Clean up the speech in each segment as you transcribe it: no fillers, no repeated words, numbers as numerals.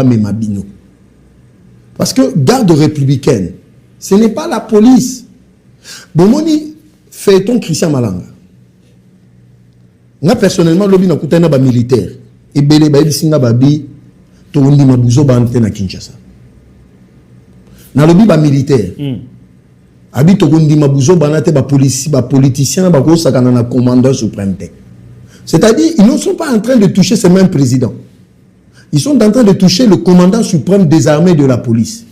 Mabino. Parce que garde républicaine, ce n'est pas la police. Bomoni fait ton Christian Malanga. Moi personnellement, lobi na kutana ba militaire. Et belé ba bisinga babi to ndi mabuzo ba antena Kinshasa. Na lobi ba militaire. Abi to ndi mabuzo ba na te ba police ba politicien ba ko sakana na commandant suprême. C'est-à-dire ils ne sont pas en train de toucher ce même président. Ils sont en train de toucher le commandant suprême des armées de la police.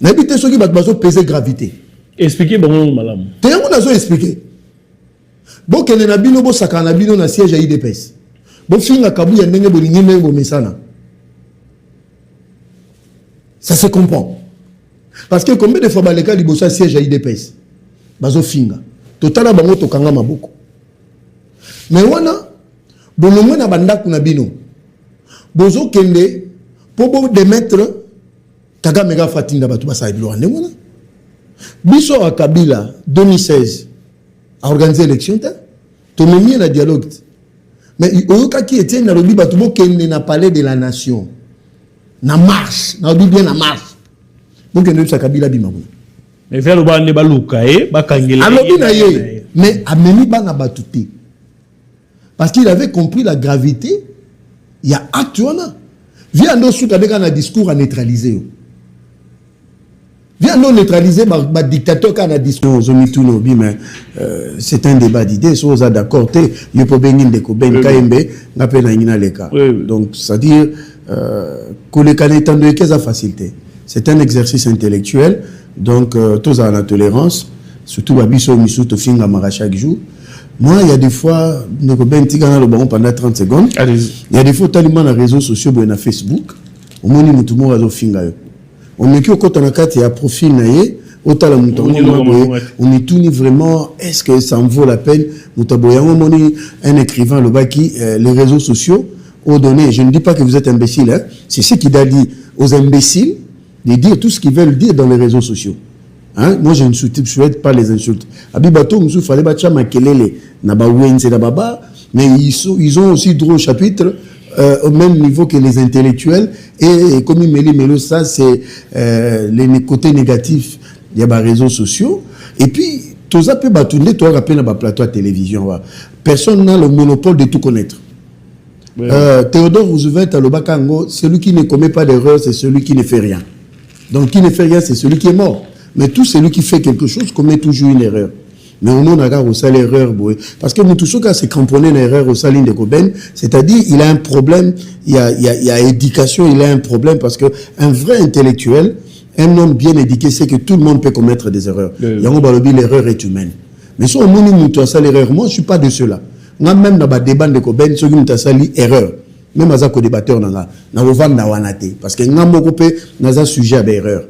N'habitez ceux qui vont peser gravité. Expliquez bon madame. T'es un peu expliqué. Bon, que les nabino bo sakana bino na siège à IDPS. Bon, finga kabu ya nenge bo lingine bo mesana. Ça se comprend. Parce que combien de fois baleka libosa siège à IDPS? Bazo finga. Totala bango tokanga maboko. Mais wana bolongwe na bandaku na bino. Bozo kende pour démettre Kagame ga fatinga batu basa bilo ande mona. Biso a Kabila 2016 a organisé l'élection ta. To memi na dialogue. Mais oyoka qui était na lobi batu bo kende na palais de la nation. Na marche, na lobi bien na marche. Donc kende sa Kabila bima mona. Mais faire le bande baluka ba kangela. Alobi na ye. Mais ameni ba na batuté. Parce qu'il avait compris la gravité. Il y a acte. Viens nous sous un discours à neutraliser. Viens nous neutraliser ma dictateur qui a un discours. Mais c'est un débat d'idées. Si vous êtes d'accord, il faut bien de Koben Kaembe, donc c'est-à-dire que les candidates ont facilité. C'est un exercice intellectuel. Donc tous à la tolérance, surtout à Bisso Missou Tofinga Mara chaque jour. Moi, il y a des fois, pendant 30 secondes, il y a des fois, tellement dans les réseaux sociaux, dans Facebook, au moins, tout le monde a fait. On met quand on a il y a profil, on est tout vraiment, est-ce que ça en vaut la peine? Un écrivain, le bas qui, les réseaux sociaux, ont donné, je ne dis pas que vous êtes imbécile, hein, c'est ce qu'il a dit aux imbéciles de dire tout ce qu'ils veulent dire dans les réseaux sociaux. Hein? Moi, je ne souhaite pas les insultes. Abibato, il fallait battre Makelele, mais ils ont aussi droit au chapitre au même niveau que les intellectuels. Et comme il me dit, ça, c'est les côtés négatifs des réseaux sociaux. Et puis, tout ça peut battre, toi, rappelle dans plateau à télévision. Personne n'a le monopole de tout connaître. Oui. Théodore Roosevelt à l'Obakango, celui qui ne commet pas d'erreur, c'est celui qui ne fait rien. Donc, qui ne fait rien, c'est celui qui est mort. Mais tout celui qui fait quelque chose commet toujours une erreur. Mais on a aussi l'erreur. Parce que nous tous ceux qui se cramponné l'erreur au salin de Koben, c'est-à-dire il a un problème, il y a éducation, il a un problème parce que un vrai intellectuel, un homme bien éduqué, c'est que tout le monde peut commettre des erreurs. L'erreur est humaine. Mais si on a ça l'erreur, moi je ne suis pas de ceux-là. Moi même dans le débat de Koben, ceux qui ont ça l'erreur. Même à ça débatteur dans le vent de parce que nous avons un sujet à l'erreur.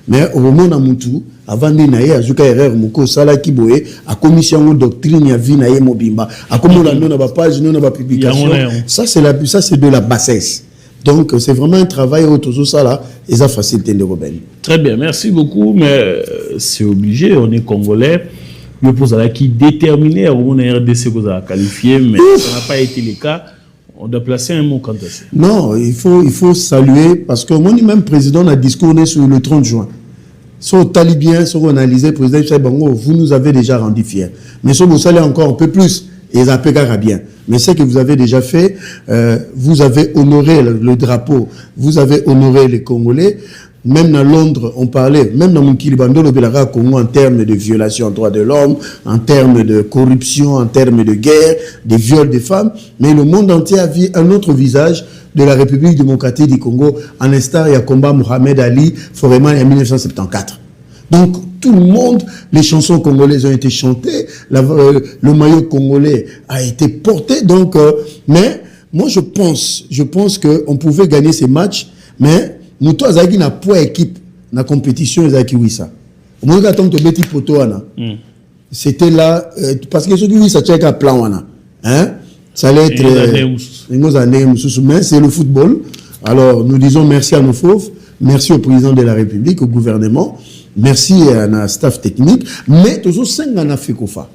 Mais au moment où Moutou, avant de naïe, à Zuka erreur, Mouko, Sala Kiboé, à commission de doctrine, à vie naïe, Mobimba, à comment la non à page, non à publication. Ça, c'est de la bassesse. Donc, c'est vraiment un travail autour de ça là, et ça facilite de rebelle. Très bien, merci beaucoup, mais c'est obligé, on est congolais. Je pose à la qui déterminé, on est RDC qu'on a qualifié, mais ça n'a pas été le cas. On doit placer un mot quant à ça. Non, il faut saluer, parce que moi, même président a discours sur le 30 juin. Si on talibien, si on analysait, président Chabango, vous nous avez déjà rendu fiers. Mais si vous allez encore un peu plus, et ça peut bien. Mais ce que vous avez déjà fait, vous avez honoré le drapeau, vous avez honoré les Congolais. Même dans Londres, on parlait, même dans Moukilibando, le Bélara Congo, en termes de violation des droits de l'homme, en termes de corruption, en termes de guerre, de viols des femmes. Mais le monde entier a vu un autre visage de la République démocratique du Congo. En instant, il y a combat Mohamed Ali, Foreman, en 1974. Donc, tout le monde, les chansons congolaises ont été chantées, le maillot congolais a été porté. Donc, mais moi, je pense qu'on pouvait gagner ces matchs, mais nous tous avons une poids équipe dans la compétition, c'était là, parce que ceux qui ça tient qu'à plan, hein? Ça allait être, mais c'est le football. Alors, nous disons merci à nos fauves, merci au président de la République, au gouvernement, merci à notre staff technique, mais toujours 5 ans à Fekofa.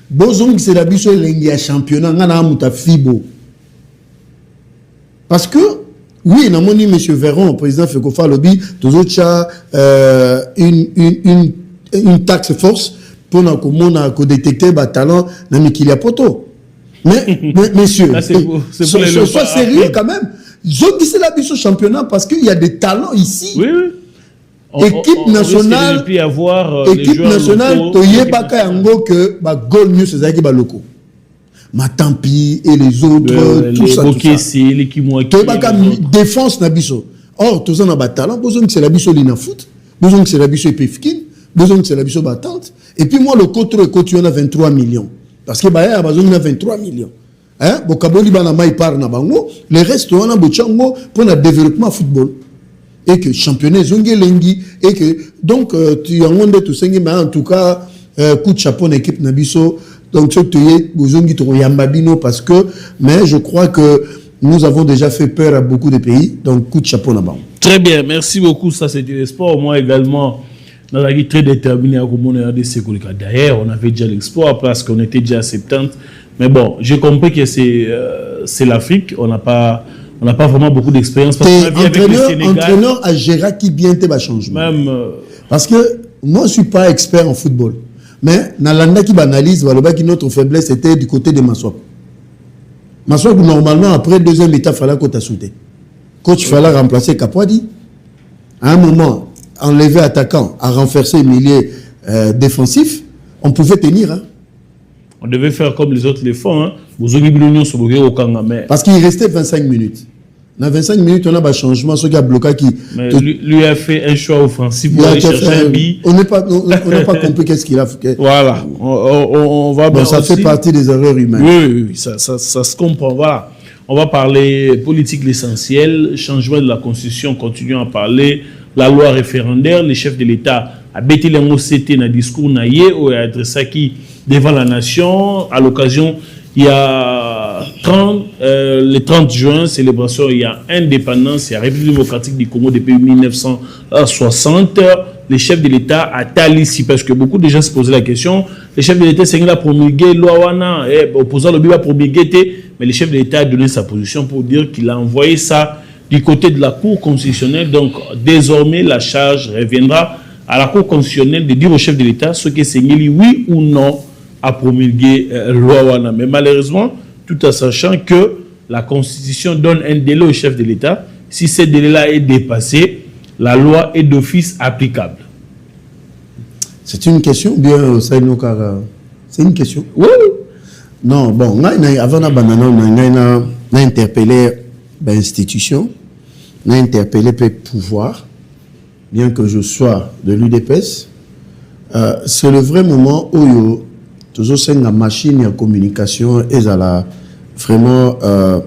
Bozong, c'est la biche, il y a championnat, on a un fibo. Parce que, oui, non, M. Véron, président Fekofa Lobby, tous autres une taxe force pour nous détecter les talents dans Mikilia Poto. Mais, messieurs, sois sérieux quand même. Ils ont dit c'est la biche au championnat parce qu'il y a des talents ici. Oui, oui. Équipe nationale, équipe nationale, Toye Baka Yango que Gold News c'est ça qui va locaux. Matampi et les autres, tout ça. Les Toye Baka défense na biso. Or, tous en a talent, besoin que c'est la biche au Lina Foot, besoin que c'est la biche au Pefkin, besoin que c'est la biche au Battante. Et puis moi, le contre on a 23 millions. Parce que Bahia a besoin de 23 millions. Hein? Bokaboli Banama il part na bango, les restes on a Bochango pour le développement football. Et que championnat Zongelengi, et que donc tu as demandé tout ça, mais en tout cas, coup de chapeau l'équipe Nabiso, donc tu es Bozongi Yambabino parce que, mais je crois que nous avons déjà fait peur à beaucoup de pays, donc coup de chapeau là-bas. Très bien, merci beaucoup, ça c'était le sport. Moi également, dans la vie très déterminé à comment on a des sécurités. D'ailleurs, on avait déjà l'exploit parce qu'on était déjà à 70. Mais bon, j'ai compris que c'est l'Afrique, on n'a pas vraiment beaucoup d'expérience. Parce que entraîneur à gérer qui bien tes changement. Même parce que moi, je ne suis pas expert en football. Mais dans l'année qui analyse, notre faiblesse était du côté de Maswak. Maswak, normalement, après deuxième état, il fallait qu'on t'a sauté. Coach, il fallait remplacer Kapwadi. À un moment, enlever attaquant, à renforcer le milieu défensif, on pouvait tenir. Hein. On devait faire comme les autres les font. Hein. Parce qu'il restait 25 minutes. Dans 25 minutes, on a un changement. Ce qui a bloqué qui. Mais lui a fait un choix offensif pour aller chercher un billet. On n'a pas compris qu'est-ce qu'il a fait. Voilà. On va bon, ça aussi fait partie des erreurs humaines. Oui, ça se comprend. Voilà. On va parler politique l'essentiel, changement de la Constitution, continuons à parler. La loi référendaire, les chefs de l'État a bêté les mots c'était dans le discours naïe ou a adressé qui devant la nation. À l'occasion, il y a le 30 juin, célébration, il y a indépendance, il y a République démocratique du Congo depuis 1960. Les chefs de l'État a ici parce que beaucoup de gens se posaient la question. Les chefs de l'État, c'est la promulguer loi wana, opposant le biba promulguer, mais les chefs de l'État a donné sa position pour dire qu'il a envoyé ça du côté de la Cour constitutionnelle. Donc, désormais, la charge reviendra à la Cour constitutionnelle de dire au chef de l'État ce que c'est oui ou non à promulguer loi wana. Mais malheureusement, tout en sachant que la Constitution donne un délai au chef de l'État. Si ce délai-là est dépassé, la loi est d'office applicable. C'est une question bien, c'est une question. Oui. Non, bon, avant on a interpellé l'institution, on a interpellé le pouvoir, bien que je sois de l'UDPS. C'est le vrai moment où toujours c'est une machine de communication et vraiment un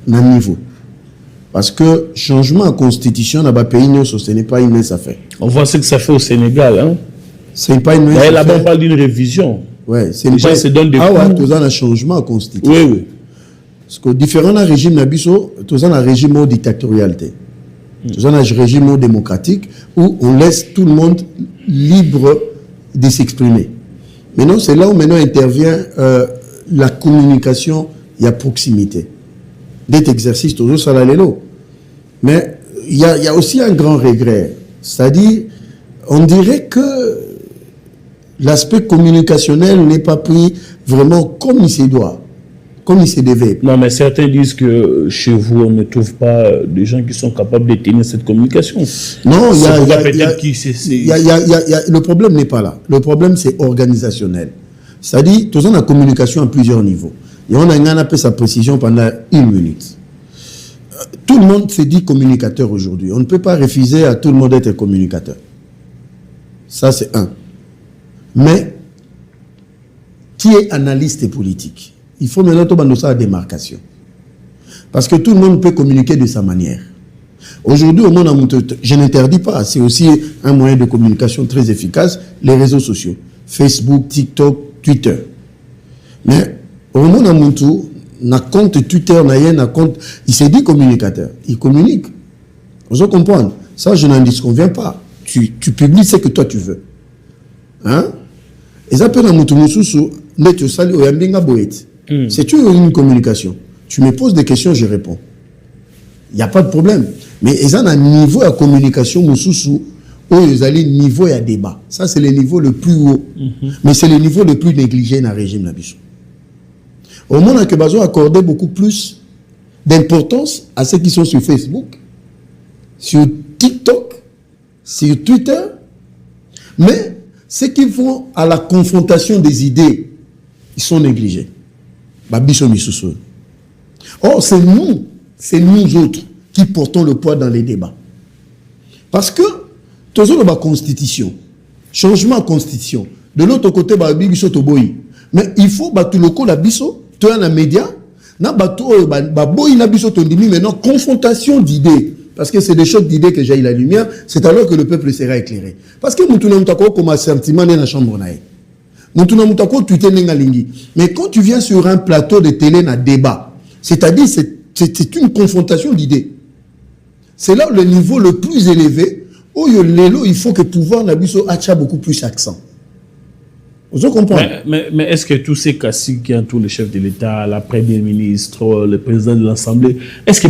niveau. Parce que changement de constitution dans le pays, ce n'est pas une mince affaire. On voit ce que ça fait au Sénégal. Hein? Ce n'est pas une mince affaire. Là-bas, on parle d'une révision. Oui, c'est les gens se donnent des coups. Tout ça, un changement de constitution. Oui. Parce que différents régimes, tout ça, un régime dictatorial. Tout ça, un régime démocratique où on laisse tout le monde libre de s'exprimer. Maintenant, c'est là où maintenant intervient la communication et la proximité. D'être exercice, toujours ça là. Mais il y a aussi un grand regret. C'est-à-dire, on dirait que l'aspect communicationnel n'est pas pris vraiment comme il se doit, comme il se devait. Non, mais certains disent que chez vous, on ne trouve pas des gens qui sont capables de tenir cette communication. Non, le problème n'est pas là. Le problème, c'est organisationnel. C'est-à-dire, tout ça, on a communication à plusieurs niveaux. Et on a appelé sa précision pendant 1 minute. Tout le monde se dit communicateur aujourd'hui. On ne peut pas refuser à tout le monde d'être communicateur. Ça, c'est un. Mais, qui est analyste politique? Il faut maintenant tout ça à démarcation. Parce que tout le monde peut communiquer de sa manière. Aujourd'hui, au monde, je n'interdis pas. C'est aussi un moyen de communication très efficace, les réseaux sociaux. Facebook, TikTok, Twitter. Mais, au monde à Montou, na compte Twitter, na compte, il s'est dit communicateur. Il communique. Vous comprenez? Ça, je n'en disconviens pas. Tu publies ce que toi tu veux. Hein? Et ça peut na Montou Moussou, c'est une communication. Tu me poses des questions, je réponds. Il n'y a pas de problème. Mais ils ont un niveau de communication, où ils ont un niveau de débat. Ça, c'est le niveau le plus haut. Mais c'est le niveau le plus négligé dans le régime. Au moment que Bazo accordait beaucoup plus d'importance à ceux qui sont sur Facebook, sur TikTok, sur Twitter, mais ceux qui vont à la confrontation des idées, ils sont négligés. Or, c'est nous autres qui portons le poids dans les débats. Parce que, tous les constitution, changement de constitution, de l'autre côté, mais il faut tout le coup la biso, tu as un média, maintenant confrontation d'idées. Parce que c'est des chocs d'idées que j'ai la lumière, c'est alors que le peuple sera éclairé. Parce que nous avons comme un sentiment dans la chambre. Mais quand tu viens sur un plateau de télé, un débat, c'est-à-dire c'est une confrontation d'idées. C'est là le niveau le plus élevé où il faut que le pouvoir ait beaucoup plus accent. Vous comprenez? Mais est-ce que tous ces caciques qui entourent le chef de l'État, la première ministre, le président de l'Assemblée, est-ce que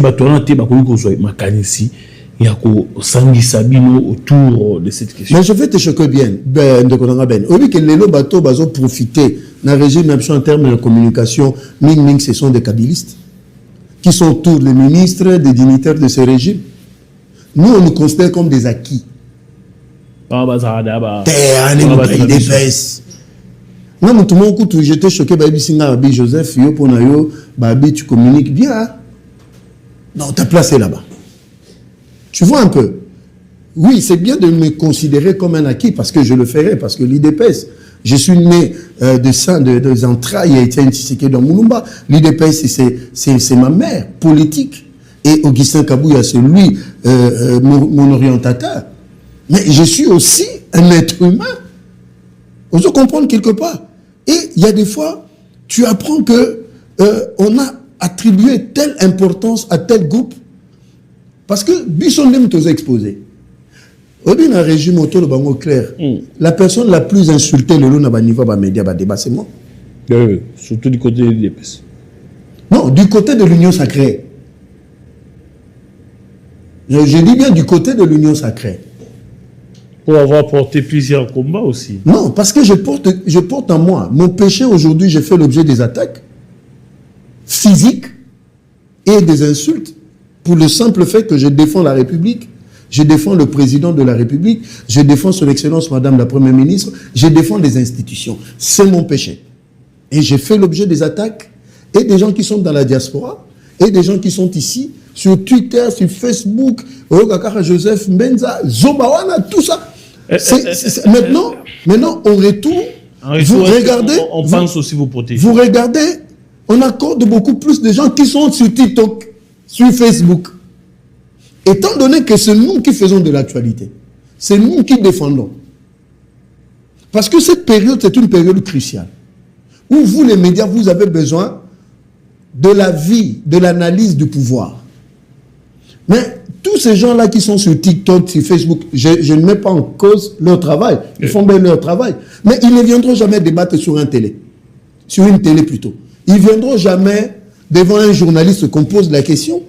il y a Sangi Sabino autour de cette question? Mais je vais te choquer bien. Oui, que les bateaux ont profité d'un régime en termes de communication. Ce sont des kabylistes qui sont tous les ministres, des dignitaires de ce régime. Nous, on nous considère comme des acquis. Non, tout le monde, j'étais choqué, Joseph, tu communiques bien. Non, t'as placé là-bas. Tu vois un peu. Oui, c'est bien de me considérer comme un acquis parce que je le ferai, parce que l'IDPS, je suis né des entrailles Étienne Tshisekedi dans Moulumba. L'IDPS, c'est ma mère politique. Et Augustin Kabouya, c'est lui, mon orientateur. Mais je suis aussi un être humain. On doit comprendre quelque part. Et il y a des fois, tu apprends que on a attribué telle importance à tel groupe parce que Bisson l'aime tous exposé. Au d'un régime autour de Bango clair, la personne la plus insultée le long de niveau de média débat, c'est moi. Oui, surtout du côté de l'IDPS. Non, du côté de l'Union sacrée. Je dis bien du côté de l'Union sacrée. Pour avoir porté plusieurs combats aussi. Non, parce que je porte en moi. Mon péché aujourd'hui, j'ai fait l'objet des attaques physiques et des insultes pour le simple fait que je défends la République, je défends le président de la République, je défends son Excellence Madame la Première ministre, je défends les institutions. C'est mon péché. Et j'ai fait l'objet des attaques et des gens qui sont dans la diaspora et des gens qui sont ici, sur Twitter, sur Facebook, Joseph Mbenza, Zobawana, tout ça. Maintenant, au retour, vous regardez, on pense aussi vous protéger. Vous regardez, on accorde beaucoup plus de gens qui sont sur TikTok, sur Facebook. Étant donné que c'est nous qui faisons de l'actualité, c'est nous qui défendons. Parce que cette période, c'est une période cruciale. Où vous, les médias, vous avez besoin de la vie, de l'analyse du pouvoir. Mais tous ces gens-là qui sont sur TikTok, sur Facebook, je ne mets pas en cause leur travail. Ils font bien leur travail. Mais ils ne viendront jamais débattre sur une télé. Sur une télé plutôt. Ils ne viendront jamais devant un journaliste qu'on pose la question,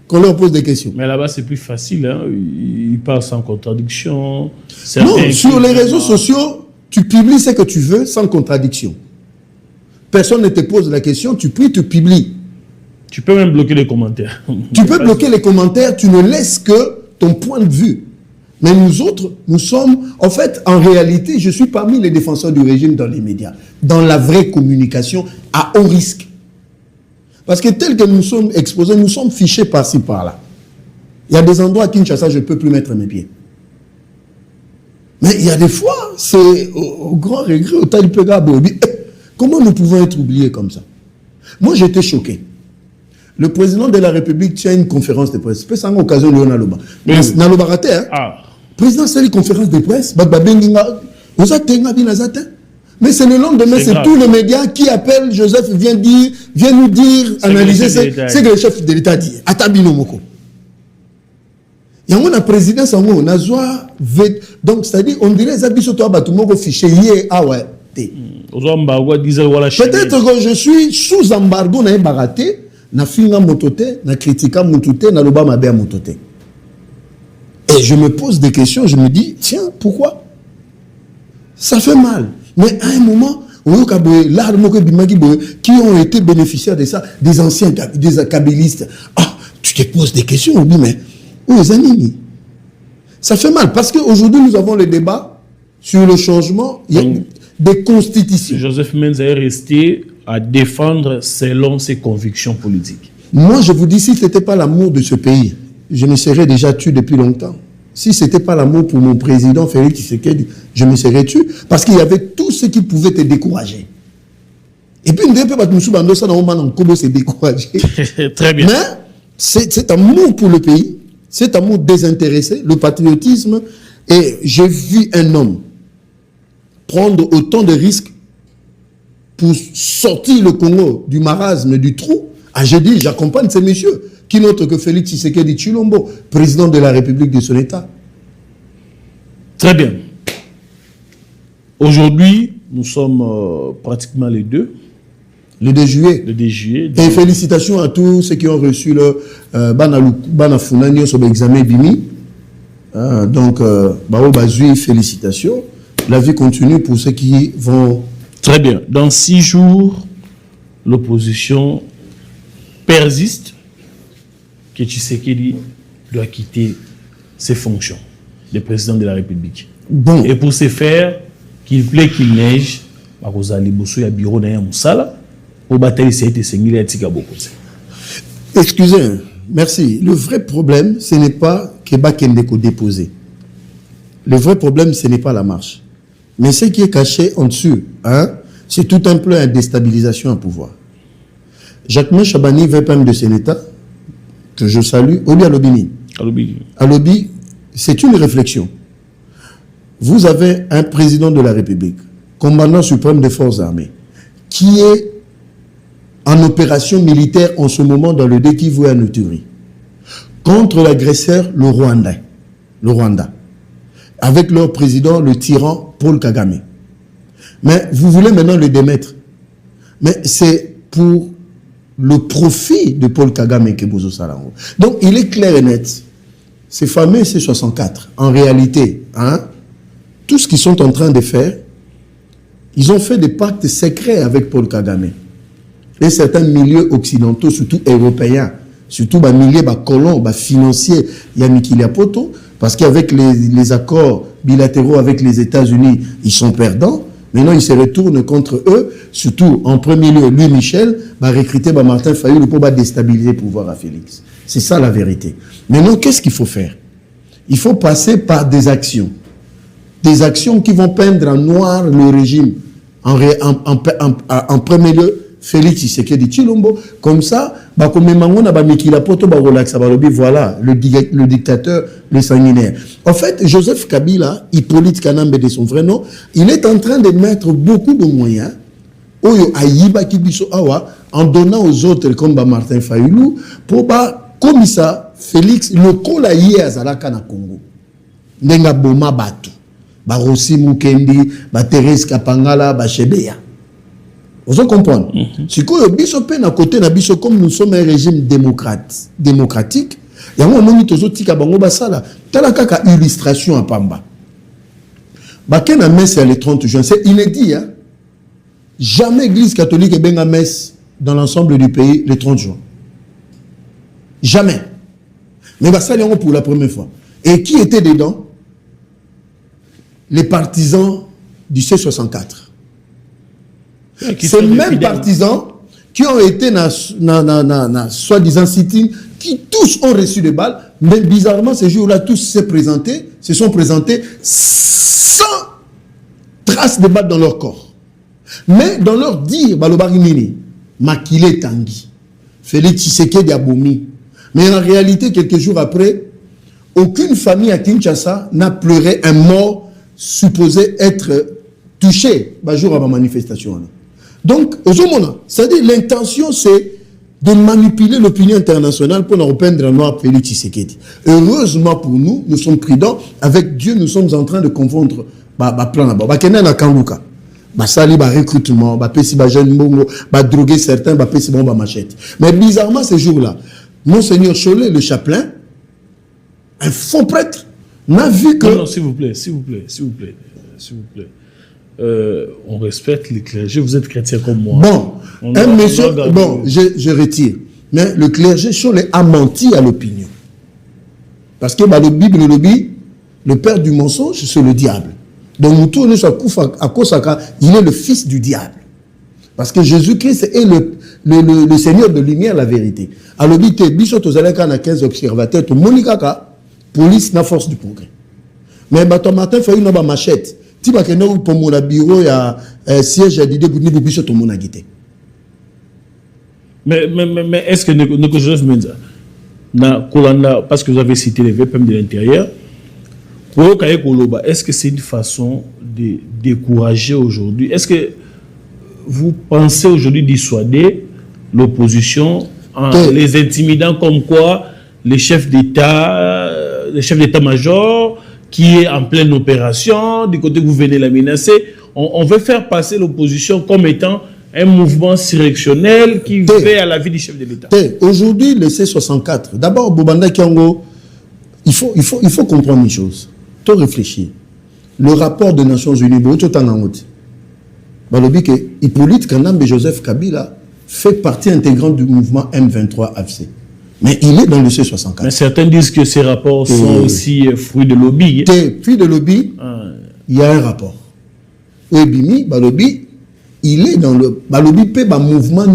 qu'on leur pose des questions. Mais là-bas, c'est plus facile. Hein? Ils parlent sans contradiction. Non, sur les réseaux sociaux, tu publies ce que tu veux sans contradiction. Personne ne te pose la question, tu publies. Tu peux même bloquer les commentaires. Tu peux bloquer les commentaires, tu ne laisses que ton point de vue. Mais nous autres, nous sommes... En fait, en réalité, je suis parmi les défenseurs du régime dans les médias. Dans la vraie communication, à haut risque. Parce que tel que nous sommes exposés, nous sommes fichés par-ci, par-là. Il y a des endroits à Kinshasa, je ne peux plus mettre mes pieds. Mais il y a des fois, c'est au grand regret, au Talipega Bobi. Comment nous pouvons être oubliés comme ça? Moi, j'étais choqué. Le président de la République tient une conférence de presse. C'est une occasion de Naloba. Naloba raté, hein? Président, c'est une conférence de presse. Mais c'est le lendemain, c'est tous les médias qui appellent Joseph, vient nous dire, analyser ce que le chef de l'État dit. Atabino Moko. Il y a un président, donc c'est-à-dire, on dirait que fichier peut-être que je suis sous embargo dans Baraté, na finga mototé, na critica mototé, na loba mabe mototé. Et je me pose des questions, je me dis, tiens, pourquoi? Ça fait mal. Mais à un moment, qui ont été bénéficiaires de ça, des anciens, des kabylistes. Ah, tu te poses des questions, on dit, mais où les amis? Ça fait mal, parce qu'aujourd'hui, nous avons le débat sur le changement des constitutions. Joseph Menz est resté à défendre selon ses convictions politiques. Moi, je vous dis, si ce n'était pas l'amour de ce pays, je me serais déjà tué depuis longtemps. Si ce n'était pas l'amour pour mon président Félix Tshisekedi, je me serais tué. Parce qu'il y avait tout ce qui pouvait te décourager. Et puis, on s'est découragé. Très bien. Mais cet amour pour le pays, cet amour désintéressé, le patriotisme, et j'ai vu un homme prendre autant de risques pour sortir le Congo du marasme, du trou. Ah, j'ai dit, j'accompagne ces messieurs. Qui d'autre que Félix Tshisekedi Tshilombo, président de la République de son État. Très bien. Aujourd'hui, nous sommes pratiquement les 2. Le 2 juillet. Le 2 juillet. Et félicitations à tous ceux qui ont reçu le Banafunanio sur l'examen Bimi. Donc, félicitations. La vie continue pour ceux qui vont... Très bien. Dans 6 jours, l'opposition persiste que Tshisekedi doit quitter ses fonctions de président de la République. Bon. Et pour ce faire, qu'il plaît qu'il neige, bureau excusez, merci. Le vrai problème, ce n'est pas que Bakendeko déposé. Le vrai problème, ce n'est pas la marche. Mais ce qui est caché en dessous, hein, c'est tout un plan de déstabilisation à pouvoir. Jacquemin Chabani, VPM de Sénétat, que je salue, Oli Alobini. Alobi, c'est une réflexion. Vous avez un président de la République, commandant suprême des forces armées, qui est en opération militaire en ce moment dans le Kivu à Ituri, contre l'agresseur, le Rwanda, avec leur président, le tyran Paul Kagame. Mais vous voulez maintenant le démettre. Mais c'est pour le profit de Paul Kagame que vous avez. Donc, il est clair et net. Ces fameux C-64, en réalité, hein, tout ce qu'ils sont en train de faire, ils ont fait des pactes secrets avec Paul Kagame. Et certains milieux occidentaux, surtout européens, surtout les milieux colons, financiers, il y a Mikilia Poto, parce qu'avec les accords bilatéraux avec les États-Unis, ils sont perdants. Maintenant, ils se retournent contre eux, surtout en premier lieu, Louis Michel va recruter Martin Fayulu pour déstabiliser le pouvoir à Félix. C'est ça la vérité. Maintenant, qu'est-ce qu'il faut faire? Il faut passer par des actions. Des actions qui vont peindre en noir le régime. En premier lieu, Félix Tshisekedi Tshilombo. Comme ça, voilà, le dictateur, le sanguinaire. En fait, Joseph Kabila, Hippolyte Kanambe de son vrai nom, il est en train de mettre beaucoup de moyens en donnant aux autres comme Martin Fayulu pour comme ça, Félix, le colaïe à Zalaka na Congo. Nenga Boma Batu, Rossi Mukendi, Thérèse Kapangala, Chebeya. Vous comprenez? Si vous biso pen à côté na biso comme nous sommes un régime démocratique, il y a un moment où tika bango basala, tala kaka illustration à Pamba. Baken a messe le 30 juin, c'est inédit, hein? Jamais église catholique est bien à messe dans l'ensemble du pays le 30 juin. Jamais. Mais basala pour la première fois. Et qui était dedans? Les partisans du C-64. Ces mêmes partisans qui ont été soi-disant sit-in, qui tous ont reçu des balles, mais bizarrement, ces jours-là, tous se sont présentés sans trace de balles dans leur corps. Mais dans leur dire, Balobarimini, Makile Tanguy, Félix Tshisekedi Aboumi. Mais en réalité, quelques jours après, aucune famille à Kinshasa n'a pleuré un mort supposé être touché jour à ma manifestation. Donc, c'est-à-dire l'intention, c'est de manipuler l'opinion internationale pour nous repeindre en noir Félix Tshisekedi. Heureusement pour nous, nous sommes prudents. Avec Dieu, nous sommes en train de confondre plan là-bas. Basali ba recrutement, ba pesi ba jeune bongo, ba droguer certains, ba pesi bon ba machette. Mais bizarrement ce jour-là, Monseigneur Cholet, le chapelain, un faux prêtre, n'a vu que... Non, s'il vous plaît. On respecte les clergés, vous êtes chrétien comme moi. Bon, un monsieur, bon, je retire. Mais le clergé Cholet a menti à l'opinion. Parce que bah, le Bible, le père du mensonge, c'est le diable. Donc, il est le fils du diable. Parce que Jésus-Christ est le Seigneur de lumière, la vérité. Alors, il y a 15 observateurs, Monikaka, police, na force du progrès. Mais Baton Martin fait une machette. Tu vas que pour mon bureau, il y a un siège à l'idée pour nous sur ton monagité. Mais est-ce que nous Joseph Menza, parce que vous avez cité les VPM de l'intérieur, est-ce que c'est une façon de décourager aujourd'hui? Est-ce que vous pensez aujourd'hui dissuader l'opposition en les intimidant comme quoi les chefs d'état-major qui est en pleine opération, du côté que vous venez la menacer, on veut faire passer l'opposition comme étant un mouvement insurrectionnel qui fait à la vie du chef de l'État. Aujourd'hui, le C64, d'abord, Bobanda Kiango, il faut comprendre une chose. Tu réfléchir. Le rapport des Nations Unies, Hippolyte Kanambe Joseph Kabila fait partie intégrante du mouvement M23 AFC. Mais il est dans le C64. Mais certains disent que ces rapports sont aussi fruits de lobby. Fruits de lobby, il y a un rapport. Ebimi, Balobi, il est dans le... Balobi peut le mouvement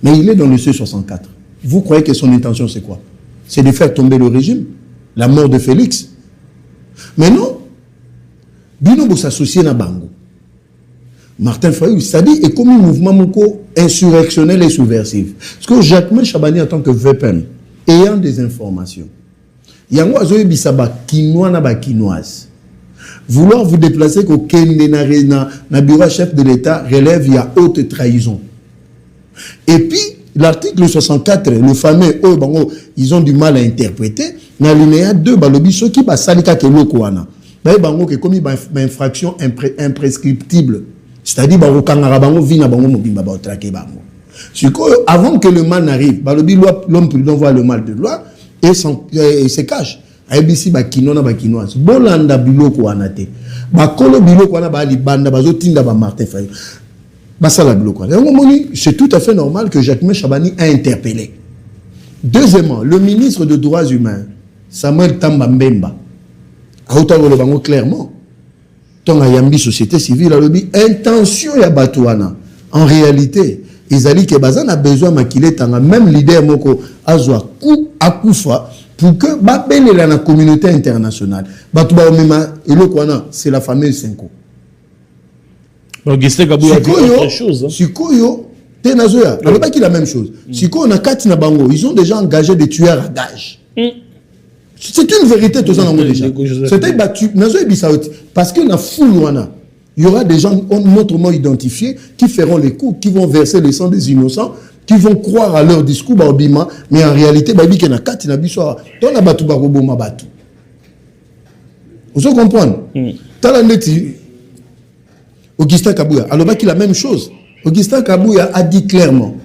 mais il est dans le C64. Vous croyez que son intention c'est quoi? C'est de faire tomber le régime? La mort de Félix? Mais non. Bino s'associer à Bango. Martin Fayou, c'est-à-dire, est comme un mouvement insurrectionnel et subversif. Parce que Jacquemin Chabani, en tant que VPN, ayant des informations, il y a un oiseau quinoise. Vouloir vous déplacer qu'au bureau chef de l'État relève, il y a haute trahison. Et puis, l'article 64, le fameux, ils ont du mal à interpréter, dans l'alinéa 2, ceux qui va salika que l'okouana. Comme une infraction imprescriptible. C'est-à-dire, avant que le mal n'arrive, l'homme prudent voit le mal de loi et se cache. ABC bakinoa bakinoise bolanda biloko anate bakolo biloko ana ba libanda bazotinda ba Martin Fayou basala biloko ana ngomoni. C'est tout à fait normal que Jacquemin Chabani a interpellé. Deuxièmement, le ministre des droits humains Samuel Tamba Mbemba a otalo bango clairement ton ayambi société civile a lobby intention ya batouana. En réalité ils allaient que bazan a besoin makile tanga même leader moko azwa coup akufa pour que la communauté internationale, c'est la fameuse Senko. Augustin Kabou a dit autre chose. Sikoyo, c'est la même chose. Sikoyo, on a 4 Nabango, ils ont déjà engagé des tueurs à gage. C'est une vérité, tout ça, déjà. C'était battu. Parce que la foule, il y aura des gens autrement identifiés qui feront les coups, qui vont verser le sang des innocents, qui vont croire à leur discours, mais en réalité, vous comprenez? Augustin Kabouya, alors qu'il a la même chose. Augustin Kabouya a dit clairement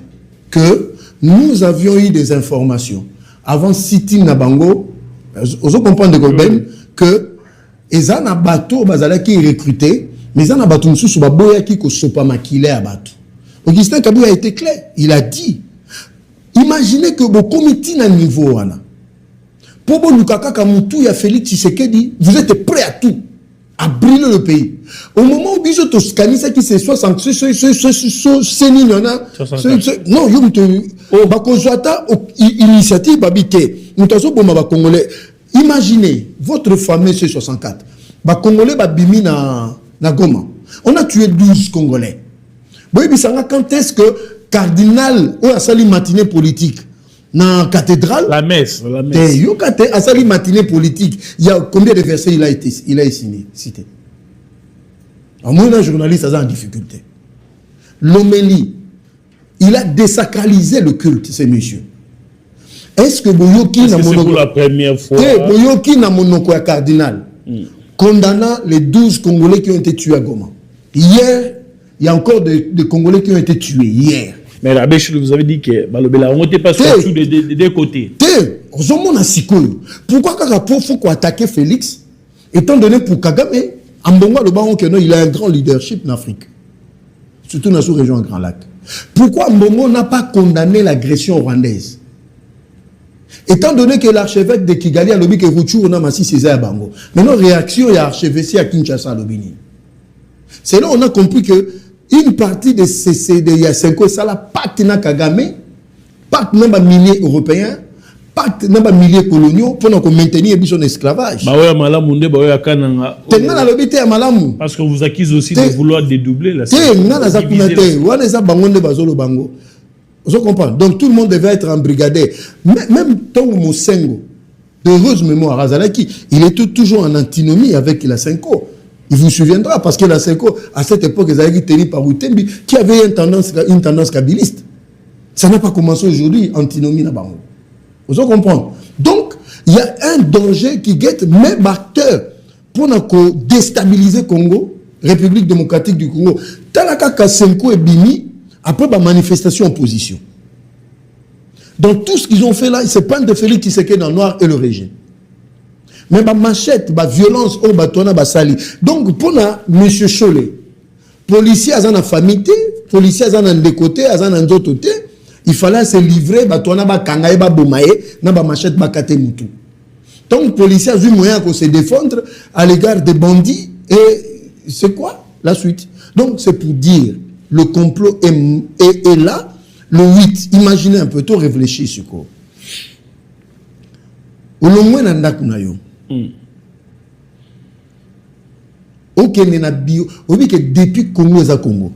que nous avions eu des informations avant sitting Nabango, vous comprenez que ils ont un bateau qui est recruté, mais ils ont un bateau qui est maquillé à bateau. Augustin Kabouya a été clair. Il a dit, imaginez que vos comités à niveau, pour vous, Félix Tshisekedi, vous êtes prêts à tout, à brûler le pays. Au moment où vous êtes scanné, qui c'est 60, non, initiative, imaginez votre fameux C64, Congolais, Bimi na Goma. On a tué 12 Congolais. Quand est-ce que cardinal ou a sali matinée politique dans la cathédrale? La messe. A sali matinée politique. Il y a combien de versets il a cité? En moins d'un journaliste en difficulté. L'homélie, il a désacralisé le culte, ces messieurs. Est-ce que Boyoki c'est pour la première fois? Boyoki na monoko cardinal condamnant les 12 Congolais qui ont été tués à Goma. Hier, il y a encore des Congolais qui ont été tués hier. Mais la bêche, vous avez dit que Balobela, on n'était pas sur des deux côtés. Pourquoi il faut attaquer Félix, étant donné pour Kagame, il a un grand leadership en Afrique, surtout dans la sous-région Grand Lac. Pourquoi Mbongo n'a pas condamné l'agression rwandaise? Étant donné que l'archevêque de Kigali a lobby que Rouchou on a massi César Bango. Maintenant, réaction, il y a archevêché à Kinshasa lobby. C'est là on a compris que une partie de ces de Yasenko, ça la pacte na Kagame, pacte dans les milliers européens, pacte dans les milliers coloniaux pour nous maintenir son esclavage. Parce qu'on vous accuse aussi de vouloir dédoubler la vous comprenez? Donc tout le monde devait être embrigadé. Même Tongo Mosengo, d'heureuse mémoire, Azalaki, il est toujours en antinomie avec la Senko. Il vous souviendra, parce que la Senko, à cette époque, ils avaient été tenu par Outembi, qui avait une tendance kabiliste. Ça n'a pas commencé aujourd'hui, antinomie na bango. Vous comprenez? Donc, il y a un danger qui guette même acteurs pour déstabiliser le Congo, République démocratique du Congo. Talaka Senko et Bini, après la manifestation opposition. Donc tout ce qu'ils ont fait là, c'est pas de Félix Tshisekedi dans le noir et le régime. Mais la machette, la violence, la sali. Donc pour M. Cholet, policiers à la famille, policiers à des côtés, à d'autres côtés, il fallait se livrer, ba kangaye, ba bomaye, na ba machette, ba kate mutu. Donc policiers ont eu moyen de se défendre à l'égard des bandits. Et c'est quoi la suite? Donc c'est pour dire, le complot est là, le 8. Imaginez un peu, tout réfléchir sur quoi. Au long moins, ok, depuis Congo et Congo,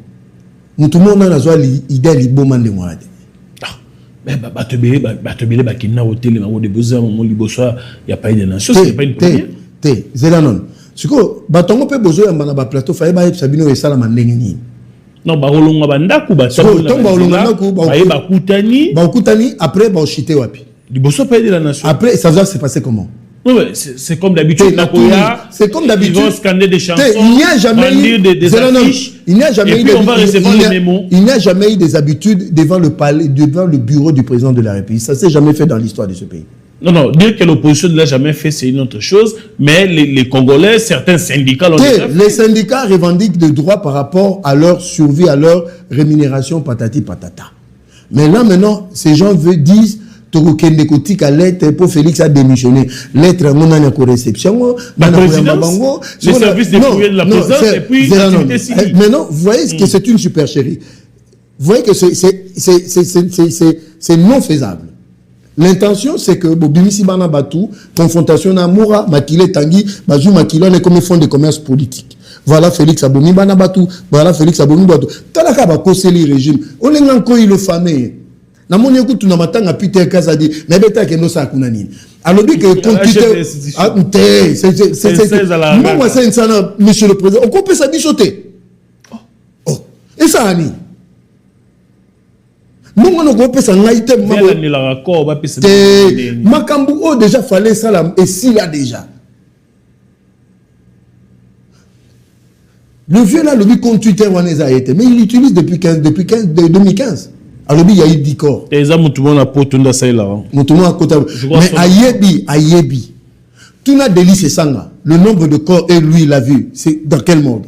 nous tout le monde a l'idée de l'Iboman de moi. Mais il n'y a pas eu de nation, ce n'est pas une première. Zélanon. Ce que Batongo peut besoin de plateau, il faut que Sabino et Salam en ligne. Non, baolonga bandaku bakutani après chité wapi. Après ça va se passer comment? C'est comme d'habitude. C'est comme d'habitude. Ils vont scanner des chansons. Il n'y a jamais eu des affiches. Il n'y a jamais eu il n'y a jamais eu des habitudes devant le palais, devant le bureau du président de la République. Ça s'est jamais fait dans l'histoire de ce pays. Non, dire que l'opposition ne l'a jamais fait, c'est une autre chose. Mais les Congolais, certains syndicats l'ont déjà fait. Les syndicats revendiquent des droits par rapport à leur survie, à leur rémunération, patati patata. Mais là, maintenant, ces gens disent que lettre pour Félix a démissionné. Lettre à mon réception. La présidence, le service des courriers de la présidence, et puis l'activité civile. Maintenant, vous voyez que c'est une supercherie. Vous voyez que c'est non faisable. L'intention, c'est que Bobimisi Bana Batou, confrontation à Moura, Makile Tanguy, Bazou Makile, on est comme fonds de commerce politique. Voilà Félix Abomi Bana Batou, voilà Félix Abomi Batou. Talaka ba koseli régime. On est encore il le famé. Na moni écoute na matanga Peter Kazadi, na beta ke no sa kunani. Alors dit que computer c'est moi c'est ça monsieur le président. On peut ça bichoter. Oh. Et ça ani. Nous on peut ça ngaite makambu o déjà fallait ça et si là déjà. Le vieux là, le but compte Twitter, mais il l'utilise depuis 2015. Alors, il y a eu 10 corps. Et ça, tout le monde a poté dans ça là. Mais Ayebi, tout n'a délice sanga. Le nombre de corps, et lui, il a vu. C'est dans quel monde?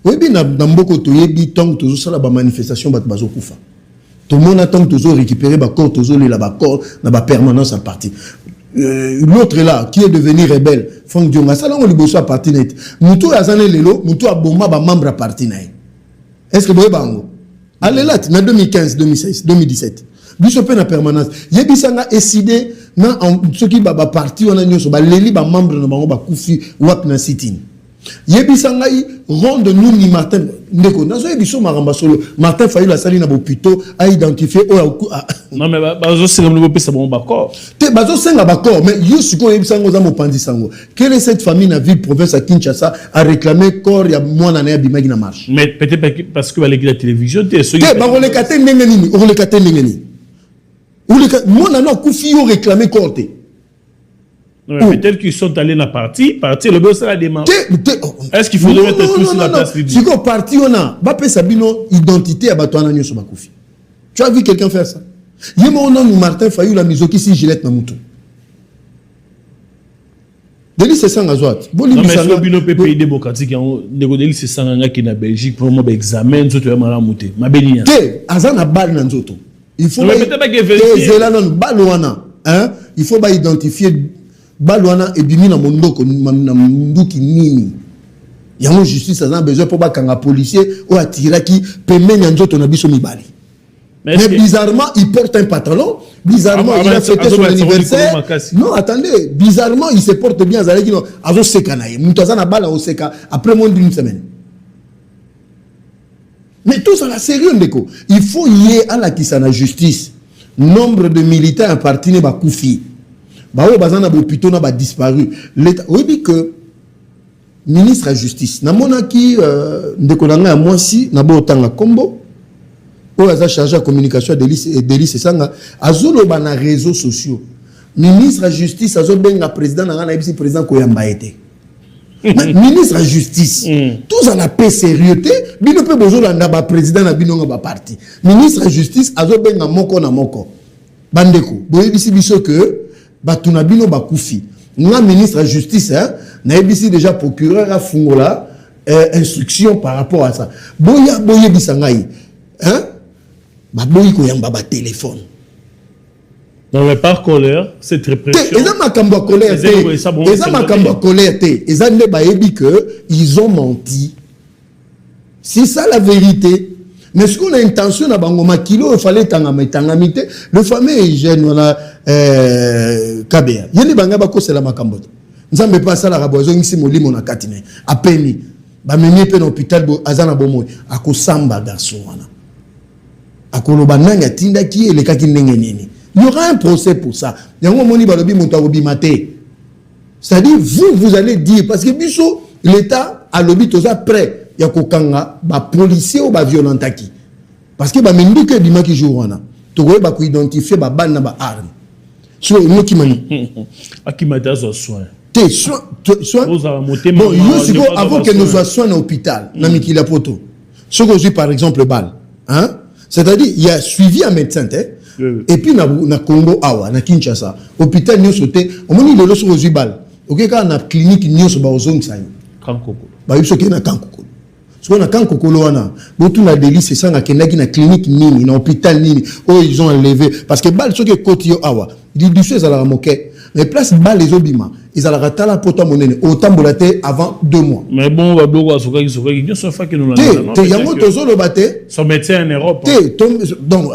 Oui, bien, dans beaucoup de Yebi, tant que tout ça, la manifestation, bat bazo koufa. Tout le monde attend toujours récupérer ba corps, toujours les là corps, dans la permanence à partir. L'autre là, qui est devenu rebelle, Franck Dionga, ça là, on lui bosse à partir net. Moutou a zané lelo, Moutou a bomba ba membre à partir net. Est-ce que vous voyez bango? Allez là, en 2015, 2016, 2017. Bishop na permanence. Yebi sanga décidé, na ce qui ba parti, on a nyoso, ba leli ba membre na bango ba koufi, wap na sitin. Yebi sanga ronde nous ni Martin ndeko nazo yebiso maramba solo Martin Fayulu la sali na bopito a identifié non mais bazo senga mo pesa bon bakor te bazo senga bakor mais yo siko yebisa ngo za mopandi sango quelle est cette famille na ville province à Kinshasa a réclamé corps ya mwana na ya bimagi na marche mais peut-être parce que la télévision te ba rolé katé ngeni o rolé katé ngeni ou le mwana na kufi yo réclamer corps te Peut-être qu'ils sont allés dans la partie, le boss a la démarche. Est-ce qu'il faudrait mettre tout sur la place publique? Si on parti, on a pas Sabino identité à Batouana Nyo Somakoufi. Tu as vu quelqu'un faire ça? Yémo non Martin Fayou la misoki si Gillette Namoutou. Delis c'est sans azouat. Non mais si le bino pays démocratique, Delis c'est sans anga qui na Belgique pour moi examen tout tu vas maramouté. Ma bénia. Té azana bal na nzoto. Il faut il faut pas identifier Balouana et Bimi na mondoko na munduki nini. Yango justice a besoin pour pas qu'un policier ou attirer qui permet nzoto na biso mibali. Mais bizarrement, il porte un pantalon. Bizarrement, il a fêté son anniversaire. Non, attendez. Bizarrement, il se porte bien. Après moins d'une semaine. Mais tout ça, la sérieux, Ndeko. Il faut y aller à la Kisana justice. Nombre de militaires appartenant à Koufi. Bazana Bopito n'a pas disparu. L'État. Oui, dit que ministre de la justice. Namonaki, Ndeko Nanga, moi aussi, Nabo Tanga Kombo. Ou a chargé la communication d'Elis Sanga, azolo bana réseaux sociaux. Ministre de la justice, azolo benga président na ibisi président Koyamba été. Ministre de la justice, tous en a paix sérieuxté, bino pe bozo landa ba président na bino ba parti. Ministre de la justice, azolo benga moko na moko. Bandeko, boye bisi biso que batuna bino ba koufi. Nga ministre de la justice, na ibisi déjà procureur a fungola instruction par rapport à ça. Boye bisangai. Baboyi koyamba ba téléphone. Dans le parc colère, cette répression. Ils ont ma cambo colère. Ils ont ma cambo colère. Ils ont dit qu'ils ont menti. C'est ça la vérité. Mais ce qu'on a intention à Bangoma Kilo, il fallait tangamite. Le fameux jeune, voilà, Kabea. Il y a des bangabako, c'est la macambo. Nous n'avons pas ça la raboison, ici, mon lit, mon akatine. À peine. Bah, mais il y a un hôpital, Azana Bomo, à Kosamba, garçon. Il y aura un procès pour ça. C'est-à-dire, vous allez dire, parce que l'État a lobby tout ça prêt. Il y a des policiers ou des violents. Parce que même si il y a des gens qui ont identifié des balles et des armes. Soit il y a des soins. Bon, avant que nous soyons soins à l'hôpital, par exemple, balle. Hein? C'est-à-dire, il y a suivi un médecin, et puis na Congo, na Kinshasa, hôpital nous sauté, on m'a dit le loso aux balles. Ok, quand on a clinique nous sur bazong ça. Kankoko. Bah il faut qu'il na Kankoko. Parce qu'on a Kankoko loana. Beaucoup na délit c'est ça na clinique nini, na hôpital nini. Oh ils ont enlevé parce que balle ce que côté awa. Il dit ça la moquer. Mais place balle les obima. Ils allaient rater la pote à monnaie autant bolaté avant 2 mois. Mais bon, on va bloquer ce qui sont fait que nous l'avons. T'es yango tozo le batté. Son médecin en Europe. Donc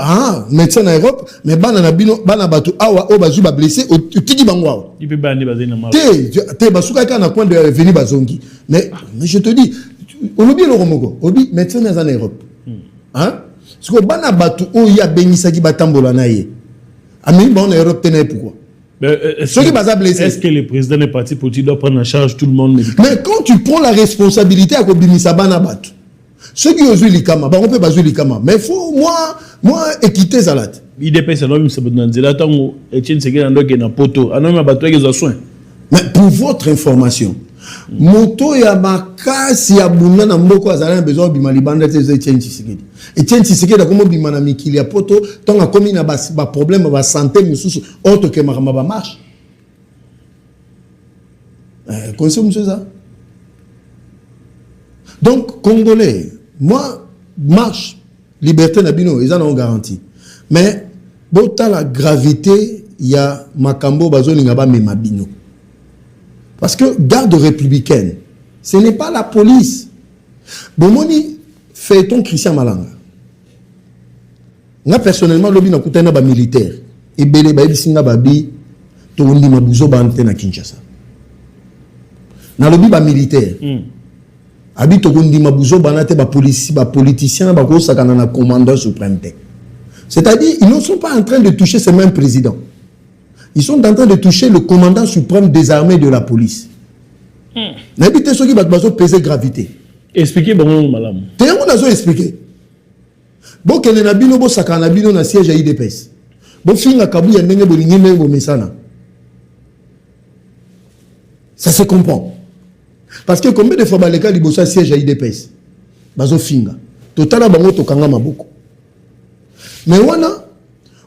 médecin en Europe, mais bana bino bana batu awa o bazu ba blessé au tiki bangwa. Il peut bandi bazé na ma. T'es basuka kana point de venir bazongi. Mais je te dis, on oublie le romogo, oublie médecin en Europe. Hein? Parce que bana batu o ya benisa ki batambola na ye. Ami bon en Europe tenait pourquoi? Est-ce que le président est parti politique doit prendre en charge tout le monde? Mais quand tu prends la responsabilité à Kobimisa Banabat, ceux qui ont joué l'Ikama, on peut pas jouer l'Ikama, mais il faut moi équiter Zalat. Il dépêche à l'homme, c'est là tant Etienne Seguin qui est dans poto, un homme a battu avec les soins. Mais pour votre information, moto ya makasi ya bunda na mboko azala besoin bimali banda te Etienne Tshisekedi. Etienne Tshisekedi da komo bimana mikili ya poto tant a commis na ba problème ba santé mususu autre que ma ba marche. Connaissez monsieur ça? Donc congolais, moi marche liberté na bino ils en ont garanti. Mais bota la gravité ya makambo bazolinga ba mema bino. Parce que garde républicaine, ce n'est pas la police. Bomoni fait-on Christian Malanga. Moi personnellement, lobi na kutana ba militaire. Et belé ba bisinga babi to ndi mabuzo ba antena na Kinshasa. Na lobi ba militaire. Abi to ndi mabuzo ba na te ba police ba politicien ba ko sakana na commandant suprême. C'est-à-dire ils ne sont pas en train de toucher ce même président. Ils sont en train de toucher le commandant suprême des armées de la police. N'habitez ceux qui vont peser gravité. Expliquez bon madame. T'es on a expliqué. Bon que les nabino bo sakanabino na siège à IDPS. Bon finga kabu ya ndenge bolingi mengo mesana. Ça se comprend. Parce que combien de fois baleka libosa siège à IDPS bazo finga totala bango tokanga maboko mais wana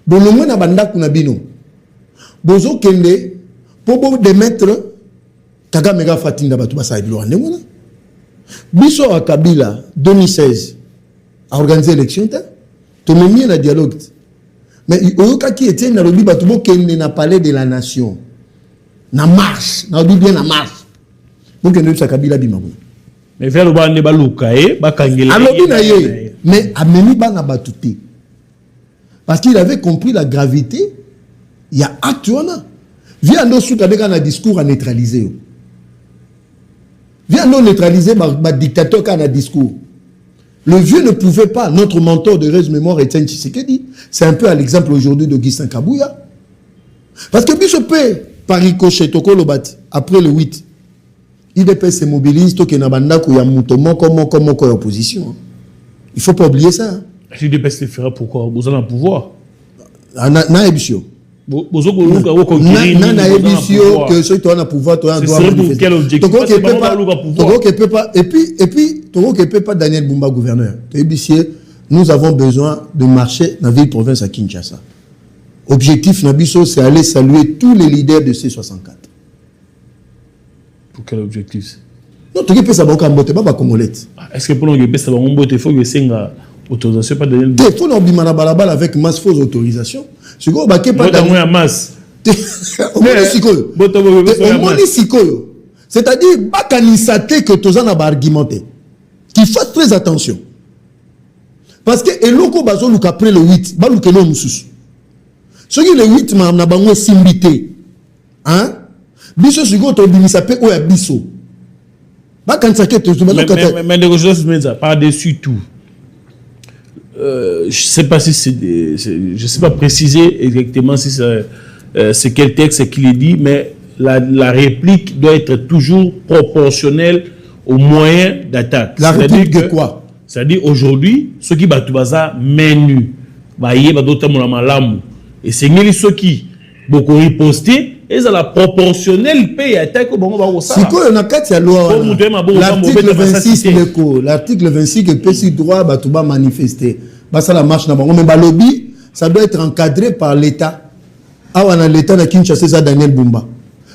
bolomwe na bandaku na bino bozo kende po bo démettre Kagame ga fatinga batu basa bilo ande wana biso a Kabila 2016 a organisé l'élection to memi na dialogue mais oyoka qui était na lobi batu bo kende na palais de la nation na marche na lobi bien na marche donc ne sa Kabila bimabu mais vers le bas ne baluka bakangela alobi na ye mais ameni bana batuté parce qu'il avait compris la gravité il y a acte wana vient ndo suka beka na discours à neutraliser vient ndo neutraliser ma dictateur kana discours. Le vieux ne pouvait pas, notre mentor de reste mémoire Etienne Tshisekedi, c'est un peu à l'exemple aujourd'hui d'Augustin Kabouya. Parce que Bishop par ricochet toko lobati après le 8 IDP se mobilise to ke na banda ko ya muto moko opposition. Il faut pas oublier ça. IDP se fera pourquoi vous allez en pouvoir. Na ebisio. Bozo ko luka wo ko kiri na ebisio que ceux qui ont le pouvoir to doit manifester. Quel objectif parce que pas et puis Toko que peut pas Daniel Bumba gouverneur. Ebisio nous avons besoin de marcher dans la ville province à Kinshasa. Objectif Nabiso, c'est aller saluer tous les leaders de C64. Pour quel objectif? Non, tu peux savoir qu'un bote, pas congolais. Est-ce que pour nous, il faut que c'est une autorisation pas de. Il faut nous la balabala avec masse fausse autorisation. Si vous avez pas de masse. C'est-à-dire, bakanisate que tu as argumenté. Qu'il fasse très attention. Parce que eloko bazo luka après le 8, ba luka no mususu. Ce qui le 8 ma na bango simbité. Hein? Biso sigo to bimisa pe o ya biso. Ba kanisa ke to mais de choses par-dessus tout. Je sais pas si je sais pas préciser exactement si c'est quel texte qu'il est dit, mais la réplique doit être toujours proportionnelle aux moyens d'attaque. La réplique de quoi? C'est-à-dire aujourd'hui, ceux qui battent baza menu, baye batota mon malamu, et c'est ceux qui beaucoup riposté, et ça la proportionnelle paye attaque au bon bas. Si quoi on a quatre ya loi. L'article 26 l'article 26 que peut droit batuba manifester. Bah ça la marche na bango mais ba lobby, ça doit être encadré par l'État. Ah on a l'État na Kinshasa ça Daniel Bumba.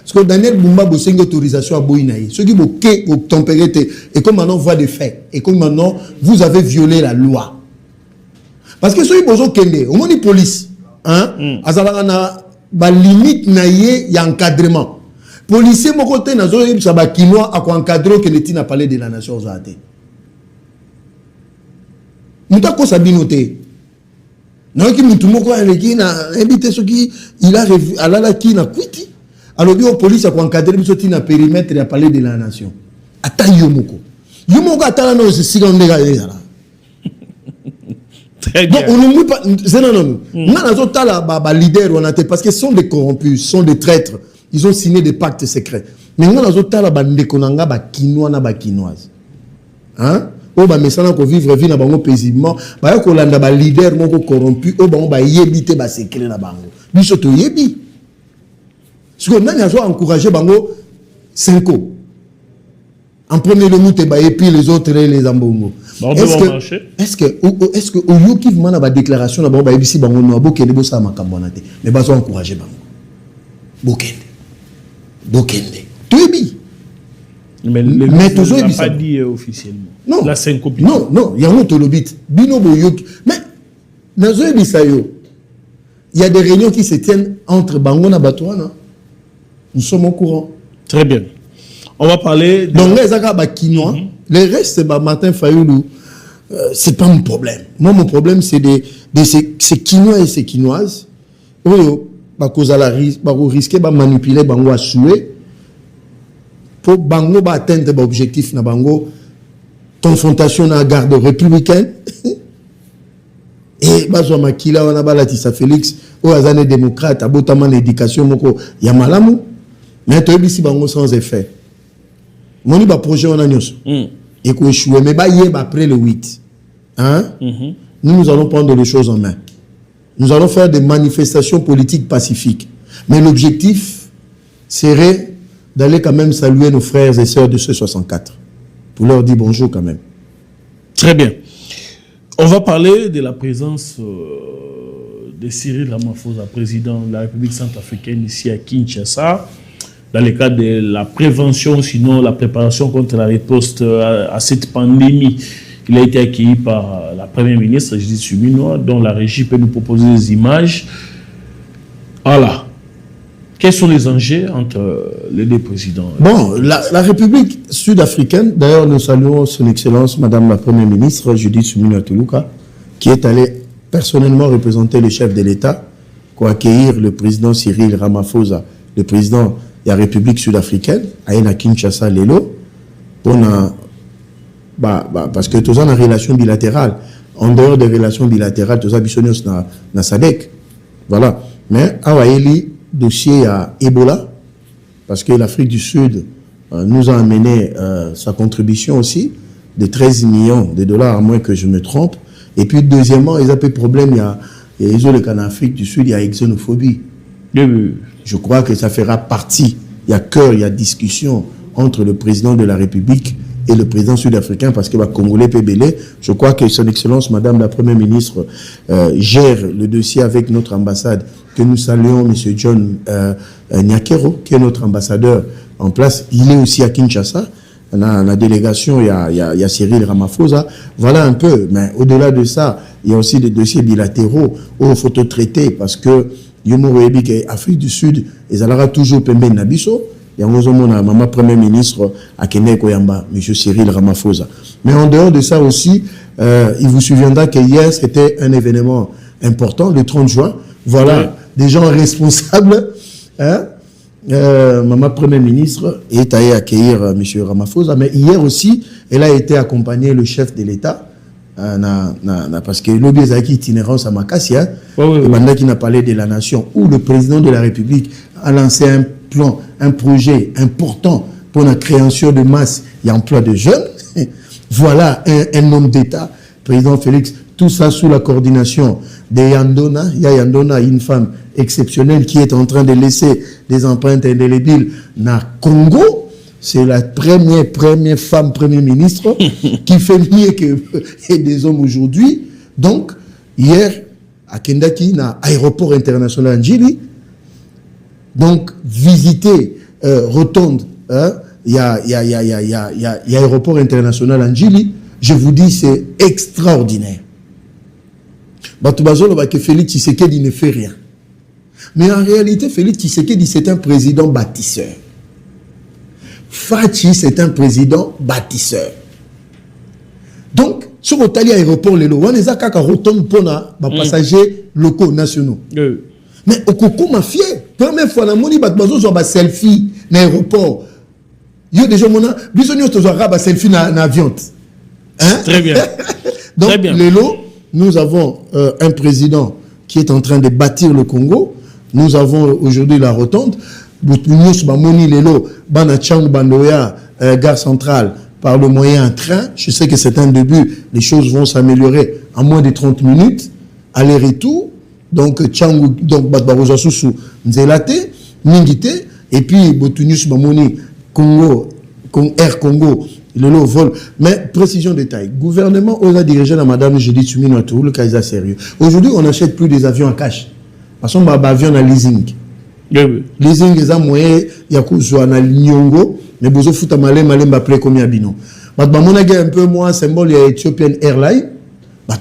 Parce que Daniel Bumba a une autorisation à Boinaï. Ceux qui ont tempéré, et comme maintenant on voit des faits, et comme maintenant vous avez violé la loi. Parce que ceux qui ont kende, au moins les police, hein, azalana ba limite naie y a encadrement. Policier mon côté na zo yeb sa ba kinois a ko encadrer que l'État n'a parlé de la nation zate. Muta ko sabinoté. Non qui mutu moko aleki na invité ceux qui il a revu alala qui na kwiti. Alors, la police a encadré le périmètre et a parlé de la nation. Attends, Yomoko. Yomoko, attends, non, c'est si on est là. Très bien. Donc, on ne peut pas. Non. On a leader, parce qu'ils sont des corrompus, sont des traîtres. Ils ont signé des pactes secrets. Mais on a d'autres Kinois, Kinoises. Hein? Oh, bah, mais ça, on vivre vie dans paisiblement. Bah, on a des leaders corrompus. Oh, bah, on va yébiter, bah, secret là, bango. Bisoto yébi. Ce qu'on a encouragé Bango 5 ans. En premier le mout et puis les autres les ambongo. Est-ce que au lieu qu'il m'a la déclaration là-bas bah ici Bango no aboke de bossa makambonate mais bazo encourager Bango. Bokende. Tuebi. Mais toujours il pas dit officiellement. Non. La 5 ans. Non, il y a un autre lobit. Bino boyoki. Mais nazo bisayo. Il y a des réunions qui se tiennent entre Bango na Batouana. Nous sommes au courant. Très bien. On va parler... Donc, les Arabes Kinois, les restes, c'est Martin Fayoulou. C'est pas mon problème. Moi, mon problème, c'est ces Kinois et ces Kinoises. Oui, risquer de manipuler Bango à souhait pour Bango atteindre l'objectif na Bango. Confrontation dans la garde républicaine. Et bazo makila wana balatisa Félix au azane démocrate abotama l'éducation moko ya malamu. Mais tu as ici sans effet. Mon projet on a et qu'on échoue mais après le 8. Hein? Nous allons prendre les choses en main. Nous allons faire des manifestations politiques pacifiques. Mais l'objectif serait d'aller quand même saluer nos frères et sœurs de ce 64. Pour leur dire bonjour quand même. Très bien. On va parler de la présence de Cyril Ramaphosa, président de la République centrafricaine ici à Kinshasa, dans le cadre de la prévention, sinon la préparation contre la riposte à cette pandémie. Il a été accueilli par la première ministre, Judith Suminwa, dont la régie peut nous proposer des images. Voilà. Quels sont les enjeux entre les deux présidents? Bon, la République sud-africaine, d'ailleurs nous saluons son Excellence Madame la Première ministre Judith Suminwa Tuluka, qui est allée personnellement représenter le chef de l'État pour accueillir le président Cyril Ramaphosa, le président de la République sud-africaine, à Kinshasa Lelo, parce que tous en a relation bilatérale. En dehors des relations bilatérales, tous en na SADC. Voilà. Mais Awaeli, dossier à Ebola, parce que l'Afrique du Sud nous a amené sa contribution aussi de 13 millions de dollars, à moins que je me trompe. Et puis deuxièmement, ils ont des problèmes, en Afrique du Sud, il y a xénophobie. Je crois que ça fera partie, il y a cœur, il y a discussion entre le président de la République et le président sud-africain, parce que Congolais Pébélé, je crois que son Excellence Madame la Première ministre gère le dossier avec notre ambassade, que nous saluons M. John Nyakero, qui est notre ambassadeur en place. Il est aussi à Kinshasa. La délégation, il y a Cyril Ramaphosa. Voilà un peu. Mais au-delà de ça, il y a aussi des dossiers bilatéraux où il faut traiter, parce que Afrique du Sud, ils allaient toujours pembe Nabiso. Il y a maman Premier ministre à Kenya Koyamba, M. Cyril Ramaphosa. Mais en dehors de ça aussi, il vous souviendra que hier, c'était un événement important, le 30 juin. Voilà, des gens responsables. Maman Premier ministre est allée accueillir M. Ramaphosa. Mais hier aussi, elle a été accompagnée le chef de l'État. Parce que l'objet est itinérance à Makassia, qui n'a parlé de la nation, où le président de la République a lancé un plan, un projet important pour la création de masse et emploi de jeunes. Voilà un homme d'État, président Félix, tout ça sous la coordination de Yandona. Il y a Yandona, une femme exceptionnelle qui est en train de laisser des empreintes indélébiles dans le Congo. C'est la première femme Premier ministre qui fait mieux que des hommes aujourd'hui. Donc, hier, à Kendaki, dans l'aéroport international Njili, donc, visiter Rotonde, il y a l'aéroport international Njili, je vous dis, c'est extraordinaire. Batoubazo, que Félix Tshisekedi ne fait rien. Mais en réalité, Félix Tshisekedi, c'est un président bâtisseur. Fachi, c'est un président bâtisseur. Donc, sur le tali aéroport, on a des rotonde pour les passagers locaux, nationaux. Mais au Koko m'a fier. Première fois, on a un selfie dans l'aéroport. Il y a déjà un selfie dans l'avion. Très bien. Donc, très bien. Lélo, nous avons un président qui est en train de bâtir le Congo. Nous avons aujourd'hui la rotonde. Boutounyos Bamoni Lélo, Banachang Bandoya, gare centrale, par le moyen en train. Je sais que c'est un début. Les choses vont s'améliorer en moins de 30 minutes. Aller-retour. Donc, Tchangou, donc, Batbarosa Soussou, Nzelate, Ningite, et puis Boutounyos Bamoni, Congo, Air Congo, le vol. Mais précision détail. Gouvernement, on a dirigé la madame Judith Suminwa Tuluka, le cas est sérieux. Aujourd'hui, on n'achète plus des avions en cash. Parce qu'on a des avions en leasing. Leasing, ils ont moyen, il y a un Nyongo, mais vous avez fait un peu comme Yabino. Mais on a un peu moins symbole, il y a Ethiopian Airlines. Mais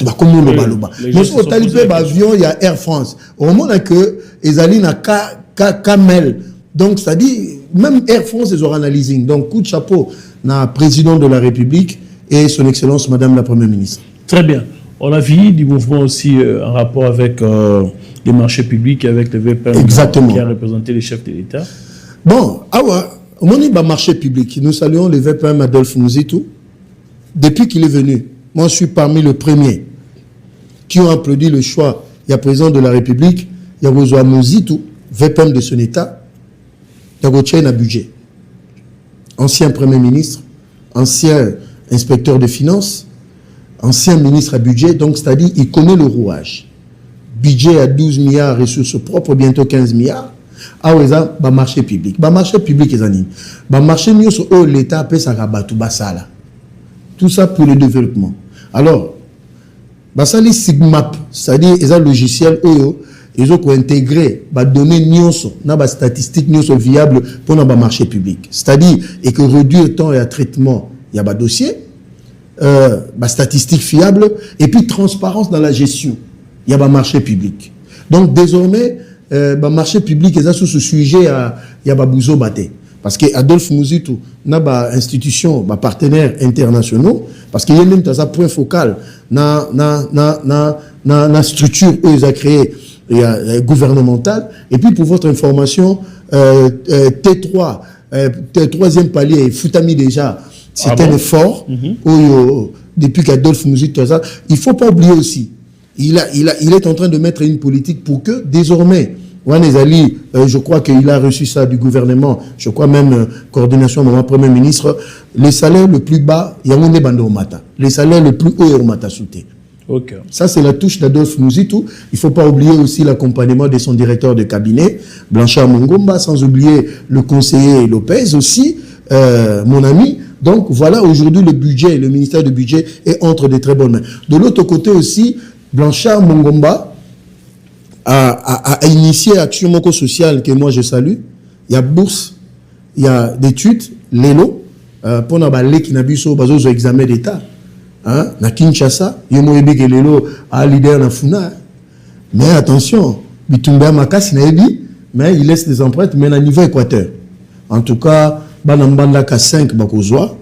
si on a un avion, il y a Air France. Au moment où ils allaient dans Kamel. Donc, c'est-à-dire, même Air France, ils auront un leasing. Donc, coup de chapeau, na président de la République et son Excellence Madame la Première ministre. Très bien. On a vu du mouvement aussi en rapport avec les marchés publics, avec le VPM qui a représenté les chefs de l'État. Bon, au moment où marché public, nous saluons le VPM Adolphe Mouzitou. Depuis qu'il est venu, moi je suis parmi les premiers qui ont applaudi le choix. Il y a président de la République, il y a Rozoa Mouzitou, VPM de son État, il y a un budget. Ancien Premier ministre, ancien inspecteur des finances, ancien ministre à budget, donc c'est-à-dire il connaît le rouage. Budget à 12 milliards, ressources propres, bientôt 15 milliards. Ah ouais, ça, bah marché public. Bah marché public, les amis. Bah marché mieux sur l'État peut s'arrabattre basala. Tout ça pour le développement. Alors, bah ça les SIGMAP, c'est-à-dire les logiciels ils ont intégré bah données nyonso, na bah statistiques nyonso viables pour le marché public. C'est-à-dire et que réduire temps et à traitement, il y a bah dossier, bah statistiques fiables et puis transparence dans la gestion. Il y a bah marché public. Donc désormais bah marché public ils ont sous ce sujet il y a bah bouzo baté. Parce que Adolphe Mouzitou n'a pas institution, bah partenaires internationaux, parce qu'il y a même un point focal, na structure où ils ont créé gouvernementale. Et puis pour votre information, T3, troisième palier, Foutami déjà, c'est un effort. Depuis qu'Adolphe Mouzitou ça, il faut pas oublier aussi, il est en train de mettre une politique pour que désormais Wanezali, je crois qu'il a reçu ça du gouvernement, je crois même coordination de mon Premier ministre, les salaires le plus bas, il y a un bando au mata. Les salaires le plus haut au mata souté. Okay. Ça, c'est la touche d'Adolphe Mouzitou. Il ne faut pas oublier aussi l'accompagnement de son directeur de cabinet, Blanchard Mongomba, sans oublier le conseiller Lopez aussi, mon ami. Donc voilà, aujourd'hui, le budget, le ministère du budget est entre de très bonnes mains. De l'autre côté aussi, Blanchard Mongomba a initié Action Moko Sociale que moi je salue. Il y a bourse, il y a d'études, l'élo, pour les qui n'abusent pas aux examens d'État. Na Kinshasa, il y a que l'élo a leader na Funa. Mais attention, Bitumba Makasi na ebi, mais il laisse des empreintes, mais à niveau Équateur. En tout cas, Banambanda ka 5 bakozwa,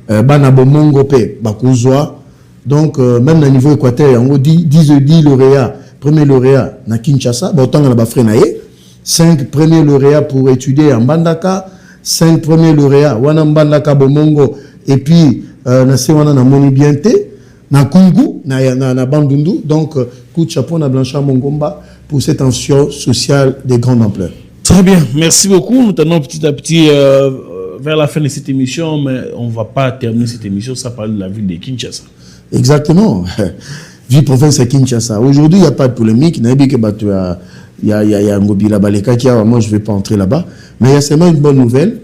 Banabomongo pe bakozwa. Donc même à niveau Équateur, on dit 10 lauréats. Premier lauréat na Kinshasa, autant na Bafrenaye, 5 premiers lauréats pour étudier en Bandaka, 5 premiers lauréats wana Bandaka Bomongo et puis na sewana na Moni Bienté, na Kungu, na Bandundu. Donc coup de chapeau na Blanchard Mongomba pour cette action sociale de grande ampleur. Très bien, merci beaucoup. Nous tenons petit à petit vers la fin de cette émission, mais on ne va pas terminer cette émission sans parler de la ville de Kinshasa. Exactement. Vie province à Kinshasa. Aujourd'hui, il n'y a pas de polémique. Il y a Mobila Baleka qui a, moi je ne vais pas entrer là-bas. Mais il y a seulement une bonne nouvelle.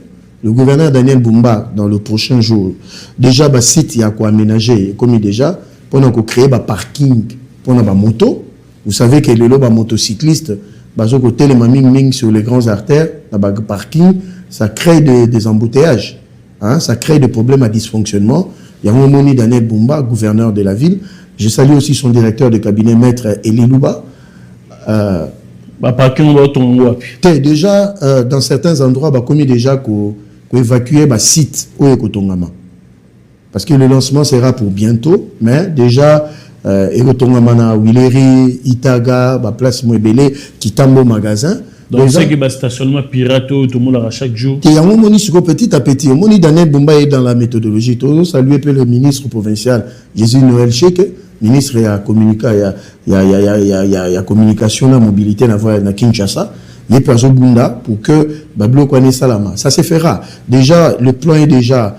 Le gouverneur Daniel Bumba, dans le prochain jour, déjà, le site, il y a quoi aménager, comme déjà, pour créer un parking pour la moto. Vous savez que les motocyclistes, côté les maming sur les grandes artères, le parking, ça crée des embouteillages. Hein, ça crée des problèmes à dysfonctionnement. Il y a un moment Daniel Bumba, gouverneur de la ville. Je salue aussi son directeur de cabinet, maître Eli Louba. Déjà, dans certains endroits, comme déjà évacuer le site où est Kotongama. Parce que le lancement sera pour bientôt, mais déjà, Kotongama na Wileri, Itaga, place Mouebele, Kitambo magasin. Donc, c'est que le stationnement pirate, tout le monde à chaque jour. Il y a un moment petit à petit. Un moment Daniel Bumba est dans la méthodologie. Tout saluer le ministre provincial, Jésus Noël Cheke. Ministre a communiqué, il y a communication, la mobilité na Kinshasa. Il y a personne bunda pour que Bablo connaisse Salama. Ça se fera. Déjà, le plan est déjà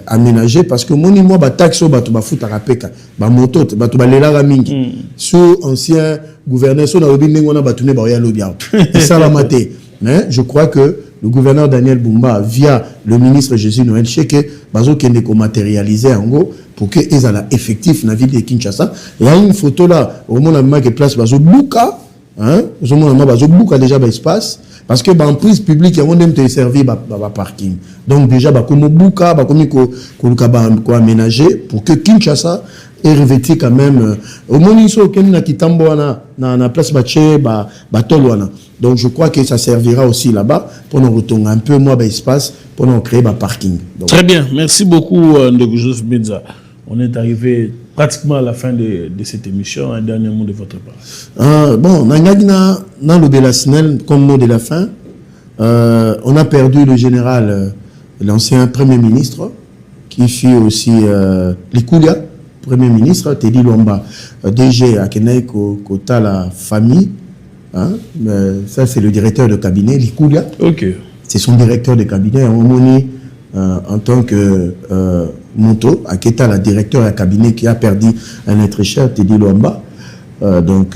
aménagé parce que mon moi ba taxo ba to ba futa rapeka ba moto ba to ba lela mingi sous ancien gouverneur so na obinde ngona ba tune ba ya lobia ça la maté. Mais je crois que le gouverneur Daniel Bumba via le ministre Jésus Noël Cheke bazo kende ko matérialiser en gros pour que ils aient effectif na ville de Kinshasa. Il y a une photo là au moment où que place bazo buka hein au moment où bazo buka déjà ba espace. Parce que en prise publique, il y a un te servi parking. Donc déjà, comme Buka, comme ko aménager pour que Kinshasa ait revêtu quand même. Au moins ils sont qui tambo na place baché tolwana. Donc je crois que ça servira aussi là-bas pour nous retourner un peu moins d'espace pour nous créer un parking. Donc, très bien, merci beaucoup Ndeko Joseph Benza. On est arrivé pratiquement à la fin de cette émission. Un dernier mot de votre part. Bon, dans le Bélasnel, comme mot de la fin, on a perdu le général, l'ancien Premier ministre, qui fut aussi Likoulia, Premier ministre, Teddy Luamba, DG à Kenai Kota, la famille. Hein, ça, c'est le directeur de cabinet, Likoulia. Ok. C'est son directeur de cabinet. En tant que Monto, à Keta, la directeur de cabinet qui a perdu un être cher, Teddy Luamba. Donc,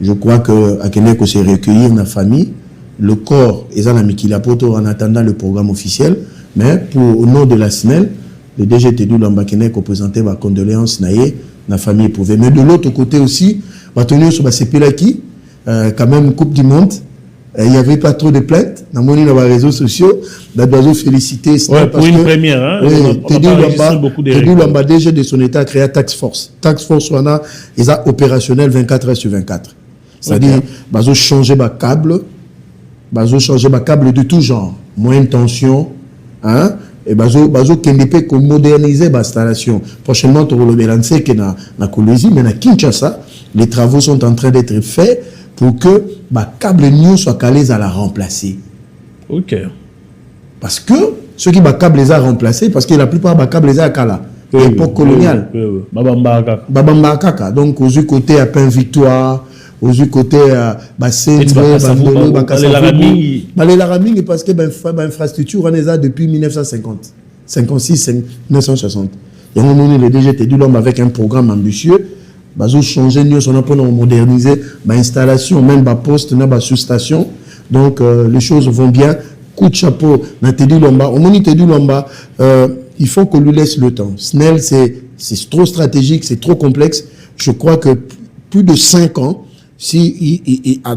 je crois que Akeneko s'est recueilli dans la famille. le corps est en Amikilapoto en attendant le programme officiel, mais au nom de la SNEL, le DG Tedou Lambakene qui présentait ma condoléance naïe, la famille pouvait. Mais de l'autre côté aussi, on va tenir sur Sepelaki, quand même Coupe du Monde. Il n'y avait pas trop de plaintes. Dans les réseaux sociaux, on doit féliciter. Ouais, pour une première, hein, Tedou Lamba, DG de son État, a créé Tax Force. Tax Force, on a, ils sont opérationnels 24 heures sur 24. C'est-à-dire, ils ont changé ma câble. Ils ont changé ma câble de tout genre. Moins de tension. Hein? Et ils ont modernisé l'installation. Prochainement, tu vas le que na Kolwezi, mais na Kinshasa, les travaux sont en train d'être faits pour que le câble new soit calé à la remplacer. Ok. Parce que ceux qui câble les a remplacés, parce que la plupart des câbles les a à l'époque coloniale. Babamba Kaka. Donc, aux côté à Pain Victoire, aux côté à Bassin, Laraming, parce que l'infrastructure, on est là depuis 1950, 56, 1960. Et on a le DG Tedou Lamba avec un programme ambitieux. Ils ont changé, nous avons modernisé l'installation, même la poste, la sous-station. Donc, les choses vont bien. Coup de chapeau, Tedou Lamba. Au moment Tedou Lamba, il faut qu'on lui laisse le temps. SNEL, c'est trop stratégique, c'est trop complexe. Je crois que plus de 5 ans, si il a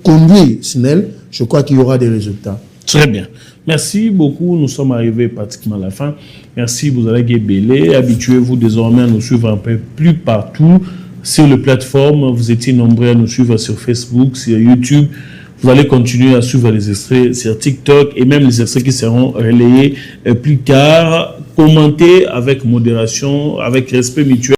conduit SNEL, je crois qu'il y aura des résultats. Très bien. Merci beaucoup. Nous sommes arrivés pratiquement à la fin. Merci, vous allez guébélé. Habituez-vous désormais à nous suivre un peu plus partout sur les plateformes. Vous étiez nombreux à nous suivre sur Facebook, sur YouTube. Vous allez continuer à suivre les extraits sur TikTok et même les extraits qui seront relayés plus tard. Commentez avec modération, avec respect mutuel.